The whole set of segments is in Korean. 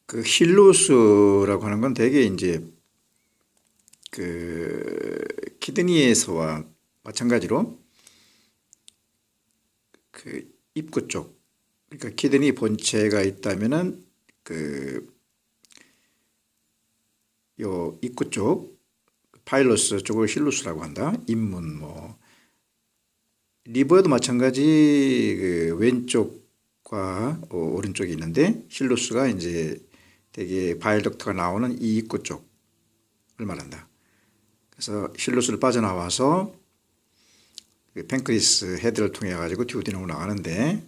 그 힐로스라고 하는 건 대개 이제 그 키드니에서와 마찬가지로 그 입구 쪽, 그러니까 키드니 본체가 있다면은 그 요 입구 쪽 파일로스 쪽을 힐로스라고 한다. 입문 뭐 리버도 마찬가지. 그 왼쪽과 오른쪽이 있는데 힐로스가 이제 되게 바일덕트가 나오는 이 입구 쪽을 말한다. 그래서 힐로스를 빠져나와서 그 팬크리스 헤드를 통해 가지고 듀오디넘으로 나가는데,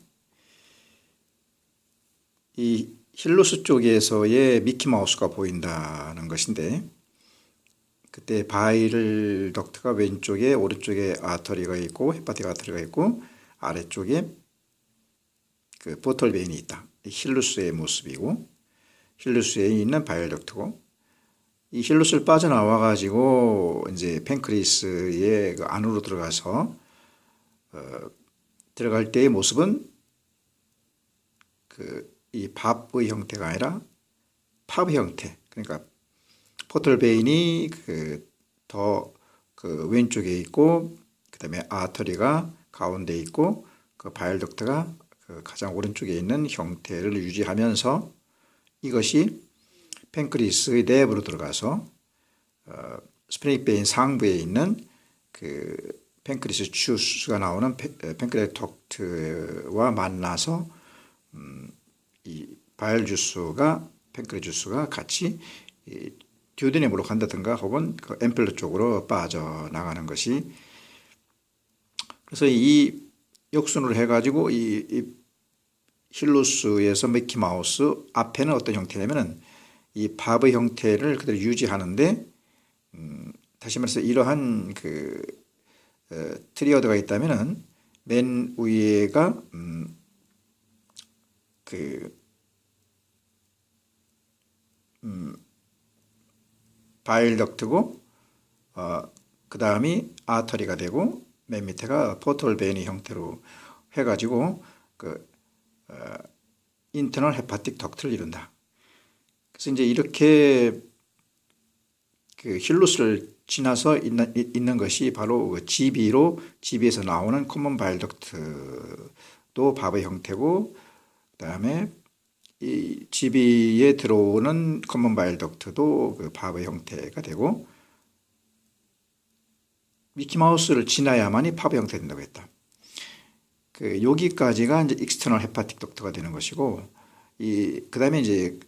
이 힐로스 쪽에서의 미키마우스가 보인다는 것인데, 그때 바일 덕트가 왼쪽에 오른쪽에 아터리가 있고 헤파틱 아터리가 있고 아래쪽에 그 포털 베인이 있다. 힐루스의 모습이고 힐루스에 있는 바일 덕트고, 이 힐루스를 빠져나와 가지고 이제 팬크리스의 그 안으로 들어가서 들어갈 때의 모습은 그 이 밥의 형태가 아니라 팝 형태. 그러니까 포털 베인이 그 더 그 왼쪽에 있고, 그 다음에 아터리가 가운데 있고, 그 바일 덕트가 그 가장 오른쪽에 있는 형태를 유지하면서 이것이 팬크리스의 내부로 들어가서 스프레닉 베인 상부에 있는 그 팬크리스 주스가 나오는 팬크리스 덕트와 만나서 이 바일 주스가 팬크리스 주스가 같이 듀오데넴으로 간다든가 혹은 그 앰플러 쪽으로 빠져나가는 것이, 그래서 이 역순으로 해가지고 이 힐로스에서 미키마우스 앞에는 어떤 형태냐면은 이 밥의 형태를 그대로 유지하는데, 다시 말해서 이러한 그 트리어드가 있다면은 맨 위에가 바일 덕트고 그 다음이 아터리가 되고 맨 밑에가 포털 베인의 형태로 해가지고 그 인터널 헤파틱 덕트를 이룬다. 그래서 이제 이렇게 그 힐루스를 지나서 있는 것이 바로 그 GB에서 나오는 커먼 바일 덕트도 밥의 형태고, 그 다음에 이 GB에 들어오는 커먼 바일 덕트도 그 밥의 형태가 되고, 미키마우스를 지나야만이 팝의 형태가 된다고 했다. 그 여기까지가 이제 익스터널 헤파틱 덕트가 되는 것이고, 그 다음에 이제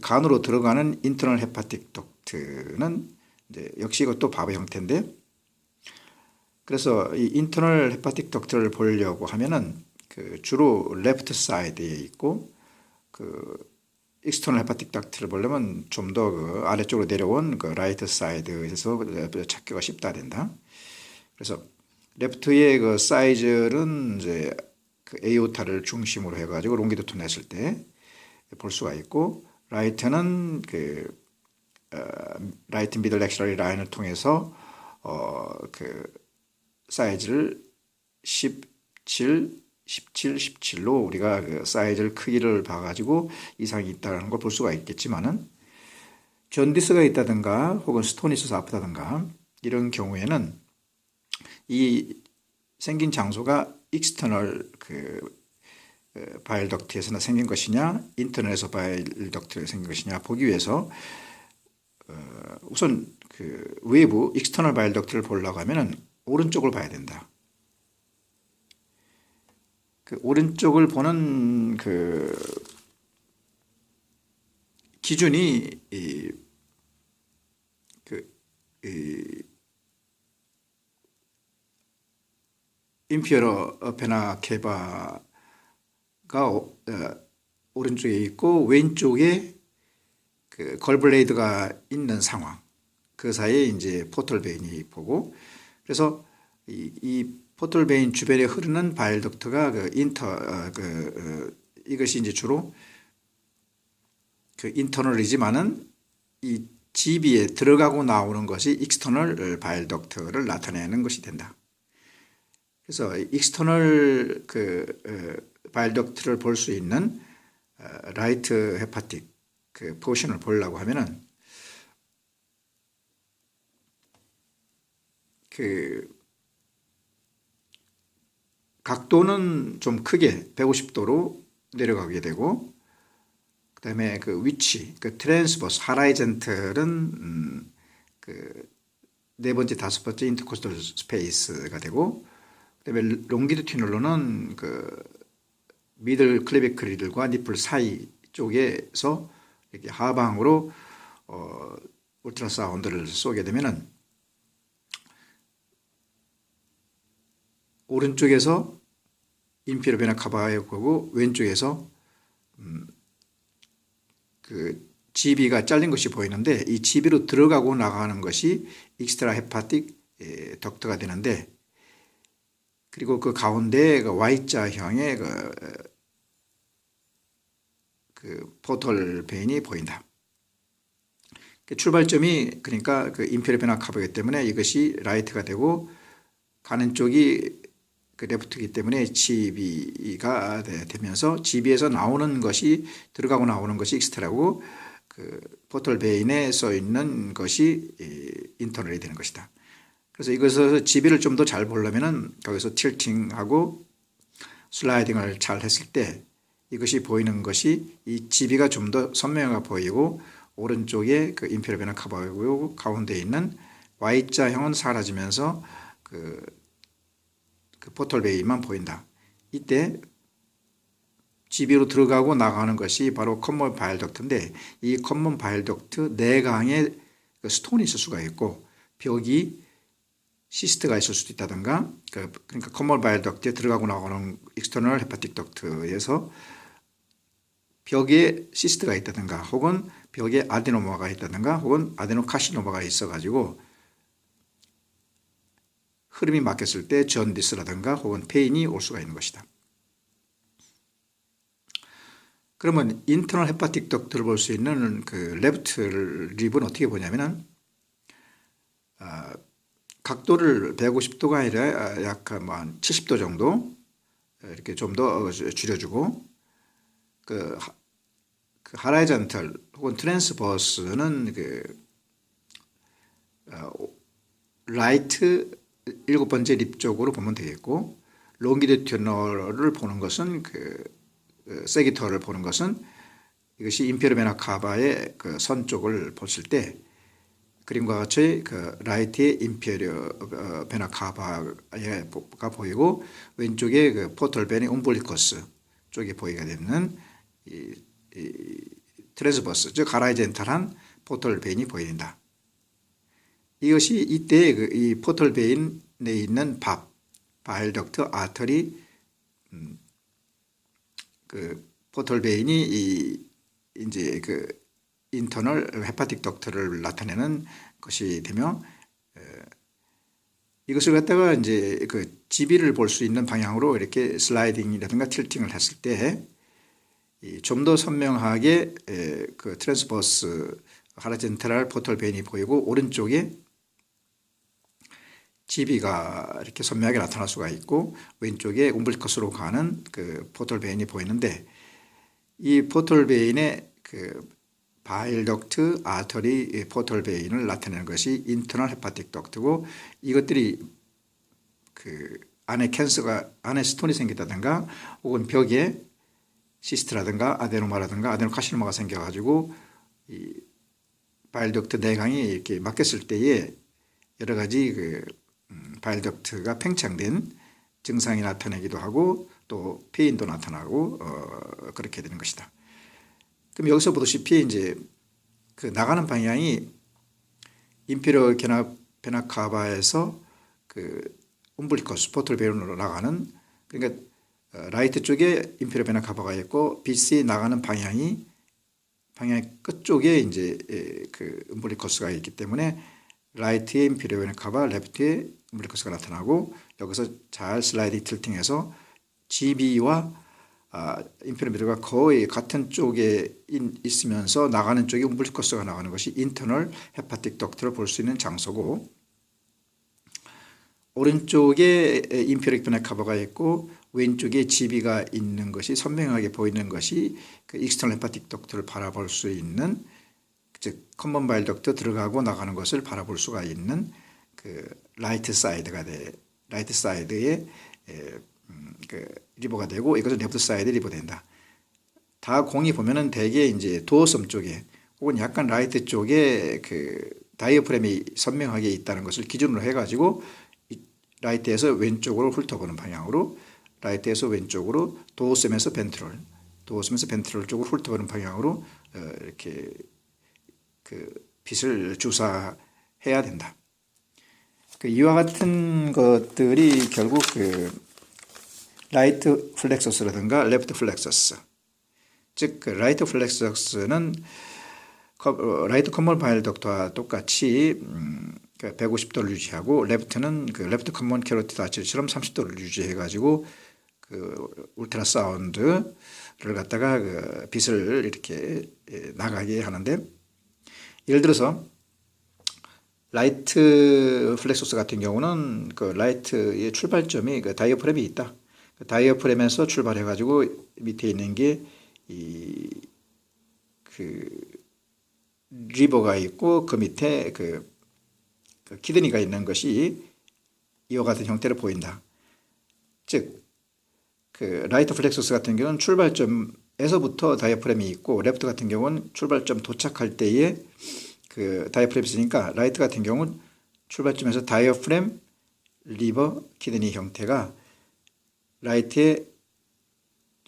간으로 들어가는 인터널 헤파틱 덕트는 이제 역시 이것도 밥의 형태인데, 그래서 이 인터널 헤파틱 덕트를 보려고 하면은 그 주로 레프트 사이드에 있고, 그 익스터널 헤파틱 덕트를 보려면 좀 더 그 아래쪽으로 내려온 그 라이트 사이드에서 찾기가 쉽다 된다. 그래서 레프트의 그 사이즈는 이제 그 에오타를 중심으로 해가지고 롱기튜드 했을 때 볼 수가 있고, 라이트는 그 라이트 미들 렉셔널리 라인을 통해서 그 사이즈를 17로 우리가 그 사이즈를 크기를 봐가지고 이상이 있다는 걸 볼 수가 있겠지만은, 존디스가 있다든가 혹은 스톤이 있어서 아프다든가 이런 경우에는 이 생긴 장소가 익스터널 그 바일 덕트에서 생긴 것이냐 인터널에서 바일 덕트에서 생긴 것이냐 보기 위해서 우선 그 외부 익스터널 바일 덕트를 보려고 하면은 오른쪽을 봐야 된다. 그 오른쪽을 보는 그 기준이 인피어러 베나 케바가 오른쪽에 있고 왼쪽에 그 걸블레이드가 있는 상황, 그 사이에 이제 포털 베인이 보고, 그래서 이 포털 베인 주변에 흐르는 바일 덕트가 이것이 이제 주로 그 인터널이지만은 이 GB에 들어가고 나오는 것이 익스터널 바일 덕트를 나타내는 것이 된다. 그래서 익스터널 그 바일 덕트를 볼 수 있는 라이트 헤파틱 그 포션을 보려고 하면은 그 각도는 좀 크게 150도로 내려가게 되고, 그다음에 그 위치, 그 트랜스버스 하라이젠틀은 그 네 번째, 다섯 번째 인터코스탈 스페이스가 되고, 그다음에 롱기튜디널로는 그 미들 클레비클리들과 니플 사이 쪽에서 이렇게 하방으로 울트라사운드를 쏘게 되면은 오른쪽에서 인피니어 베나 카바의 거고, 왼쪽에서 그 GB가 잘린 것이 보이는데, 이 GB로 들어가고 나가는 것이 익스트라 헤파틱 덕트가 되는데, 그리고 그 가운데 그 Y자형의 그 포털 베인이 보인다. 출발점이 그러니까 그 인피니어 베나 카바이기 때문에 이것이 라이트가 되고, 가는 쪽이 그 레프트이기 때문에 GB가 되면서 GB에서 나오는 것이, 들어가고 나오는 것이 익스트라고, 그 포털 베인에 써 있는 것이 인터널이 되는 것이다. 그래서 이것을 GB를 좀 더 잘 보려면은 거기서 틸팅하고 슬라이딩을 잘 했을 때 이것이 보이는 것이, 이 GB가 좀 더 선명하게 보이고, 오른쪽에 그 인피니어 베나 카바이고 가운데 있는 Y자형은 사라지면서 그 포털 베인만 보인다. 이때 GB로 들어가고 나가는 것이 바로 커먼 바일 덕트인데, 이 커먼 바일 덕트 내강에 스톤이 있을 수가 있고, 벽이 시스트가 있을 수도 있다든가, 그러니까 커먼 바일 덕트에 들어가고 나가는 익스터널 헤파틱 덕트에서 벽에 시스트가 있다든가, 혹은 벽에 아데노마가 있다든가, 혹은 아데노카시노마가 있어가지고 흐름이 막혔을 때 전디스라든가 혹은 페인이 올 수가 있는 것이다. 그러면 인터널 헤파틱 덕트를 볼 수 있는 그 레프트 립은 어떻게 보냐면은, 각도를 150도가 아니라 약 한 70도 정도 이렇게 좀 더 줄여주고, 그 하라이젠털 혹은 트랜스버스는 라이트 7번째 립 쪽으로 보면 되겠고, 롱기튜디널을 보는 것은 세기터를 보는 것은 이것이 인피니어 베나 카바의 그 선 쪽을 봤을 때 그림과 같이 그 라이트의 인피니어 베나 카바가 보이고, 왼쪽에 그 포털 베니 움블리커스 쪽에 보이게 되는 이 트랜스버스, 즉 하라이젠탈한 포털 베인이 보인다. 이것이 이때 이 포털 베인에 있는 바일 덕트 아터리, 그 포털 베인이 이제 그 인터널 헤파틱 덕트를 나타내는 것이 되며, 이것을 갖다가 이제 그 GB를 볼 수 있는 방향으로 이렇게 슬라이딩이라든가 틸팅을 했을 때 좀 더 선명하게 그 트랜스버스 하라이젠탈 포털 베인이 보이고, 오른쪽에 GB가 이렇게 선명하게 나타날 수가 있고, 왼쪽에 움블리커스로 가는 그 포털 베인이 보이는데, 이 포털 베인의 그 바일 덕트, 아터리, 포털 베인을 나타내는 것이 인터널 헤파틱 덕트고, 이것들이 그 안에 캔서가, 안에 스톤이 생겼다든가, 혹은 벽에 시스트라든가 아데노마라든가 아데노카시노마가 생겨가지고 이 바일 덕트 내강이 이렇게 막혔을 때에 여러 가지 그 바일 덕트가 팽창된 증상이 나타나기도 하고, 또 페인도 나타나고 그렇게 되는 것이다. 그럼 여기서 보다시피 이제 그 나가는 방향이 인피니어 베나 카바에서 그 움블리커스 포털 베인으로 나가는, 그러니까 라이트 쪽에 인피니어 베나 카바가 있고, 빛이 나가는 방향 끝쪽에 이제 그 움블리커스가 있기 때문에 라이트에 인피니어 베나 카바, 레프트에 움블리커스가 나타나고, 여기서 잘 슬라이딩 틸팅해서 GB와 인피니어 베나가 거의 같은 쪽에 있으면서 나가는 쪽에 움블리커스가 나가는 것이 인터널 헤파틱 덕트를 볼 수 있는 장소고, 오른쪽에 인피니어 베나 카바가 있고, 왼쪽에 GB가 있는 것이 선명하게 보이는 것이 그 익스터널 헤파틱 덕트를 바라볼 수 있는, 즉 커먼 바일 덕트 들어가고 나가는 것을 바라볼 수가 있는 그 라이트 사이드의 그 리버가 되고, 이것은 레프트 사이드 리버 된다. 다 공이 보면은 대개 이제 도어섬 쪽에 혹은 약간 라이트 쪽에 그 다이어프램이 선명하게 있다는 것을 기준으로 해가지고 라이트에서 왼쪽으로 훑어보는 방향으로, 라이트에서 왼쪽으로 도어섬에서 벤트럴 쪽으로 훑어보는 방향으로 이렇게 그 빛을 주사해야 된다. 그 이와 같은 것들이 결국 그 라이트 플렉서스라든가 레프트 플렉서스, 즉 그 라이트 플렉서스는 라이트 커먼 바일 덕트와 똑같이 150도를 유지하고, 레프트는 그 레프트 커먼 캐로티드 아치처럼 30도를 유지해가지고 그 울트라 사운드를 갖다가 그 빛을 이렇게 나가게 하는데, 예를 들어서 라이트 플렉서스 같은 경우는 그 라이트의 출발점이 그 다이어프램이 있다. 그 다이어프램에서 출발해가지고 밑에 있는 게 그 리버가 있고, 그 밑에 그 키드니가 있는 것이 이와 같은 형태로 보인다. 즉, 그 라이트 플렉서스 같은 경우는 출발점에서부터 다이어프램이 있고, 레프트 같은 경우는 출발점 도착할 때에 그 다이어프램이 있으니까, 라이트 같은 경우는 출발점에서 다이어프램, 리버, 키드니 형태가 라이트에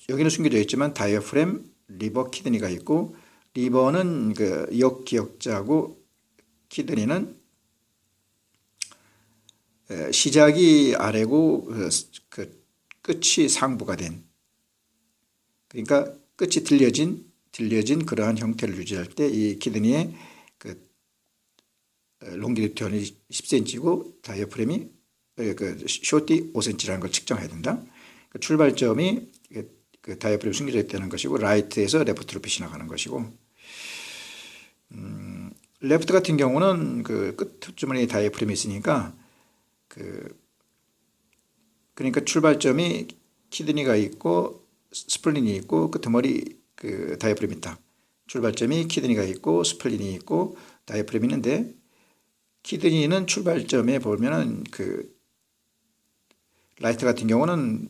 여기는 숨겨져 있지만 다이어프램, 리버, 키드니가 있고, 리버는 그 역기역자고 키드니는 시작이 아래고 그 끝이 상부가 된, 그러니까 끝이 들려진 그러한 형태를 유지할 때 이 키드니의 그 롱기튜드이 10cm고 다이어프램이 그 쇼티 5cm라는 걸 측정해야 된다. 그 출발점이 그 다이어프램이 숨겨져 있다는 것이고, 라이트에서 레프트로 빛이 나가는 것이고, 레프트 같은 경우는 그 끝주머니에 다이어프램이 있으니까 그러니까 출발점이 키드니가 있고 스플린이 있고 끄트머리 그 다이어프램이 있다. 출발점이 키드니가 있고 스플린이 있고 다이어프램이 있는데, 키드니는 출발점에 보면은 그 라이트 같은 경우는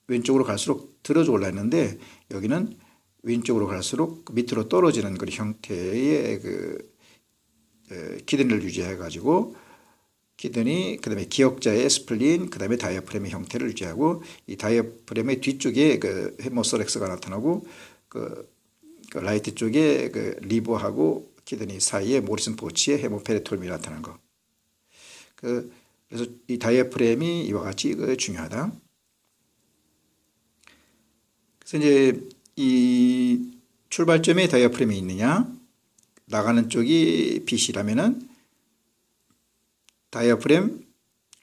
왼쪽으로 갈수록 들어져 올라있는데, 여기는 왼쪽으로 갈수록 밑으로 떨어지는 그런 형태의 그 키드니를 유지해 가지고, 키드니, 그 다음에 기역자의 스플린, 그 다음에 다이어프램의 형태를 유지하고, 이 다이어프램의 뒤쪽에 그 헤모서렉스가 나타나고, 그 라이트 쪽에 그 리버하고 키드니 사이에 모리슨 포치의 헤모페리톨미 나타나는 거. 그래서 이 다이어프램이 이와 같이 중요하다. 그래서 이제 이 출발점에 다이어프램이 있느냐, 나가는 쪽이 빛이라면은 다이어프램,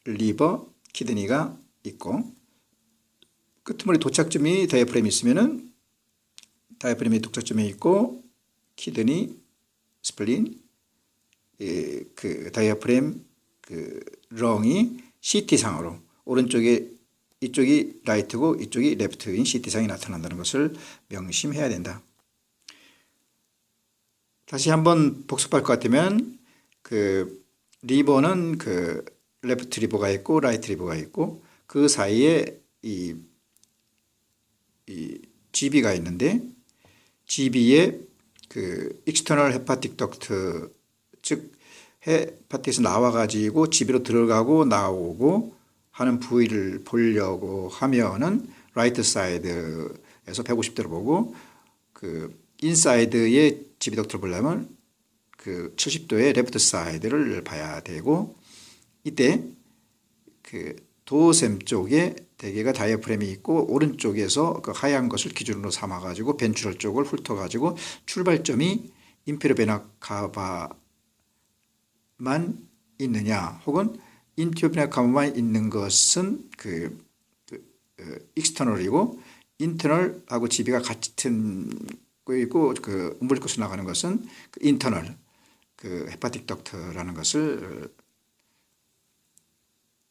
리버, 키드니가 있고, 끄트머리 도착점이 다이어프램이 있으면은 다이어프램이 도착점에 있고, 키드니, 스플린, 그 다이어프램 그 렁이 CT상으로, 오른쪽에 이쪽이 라이트고 이쪽이 레프트인 CT상이 나타난다는 것을 명심해야 된다. 다시 한번 복습할 것 같으면, 그 리버는 그 레프트 리버가 있고 라이트 리버가 있고, 그 사이에 이 GB가 있는데, GB에 그 익스터널 헤파틱 덕트, 즉 헤파틱에서 나와가지고 GB로 들어가고 나오고 하는 부위를 보려고 하면은 라이트 사이드에서 150도를 보고, 그 인사이드의 GB 덕트를 보려면 그 70도의 레프트 사이드를 봐야 되고, 이때 그 도어샘 쪽에 대개가 다이어프램이 있고, 오른쪽에서 그 하얀 것을 기준으로 삼아 가지고 벤트럴 쪽을 훑어 가지고 출발점이 인페리어 베나 카바만 있느냐, 혹은 인티리어 베나 카바만 있는 것은 그 익스터널이고, 인터널하고 GB가 같은 있고 그 음볼리쿠스 나가는 것은 그 인터널 그 헤파틱 덕트라는 것을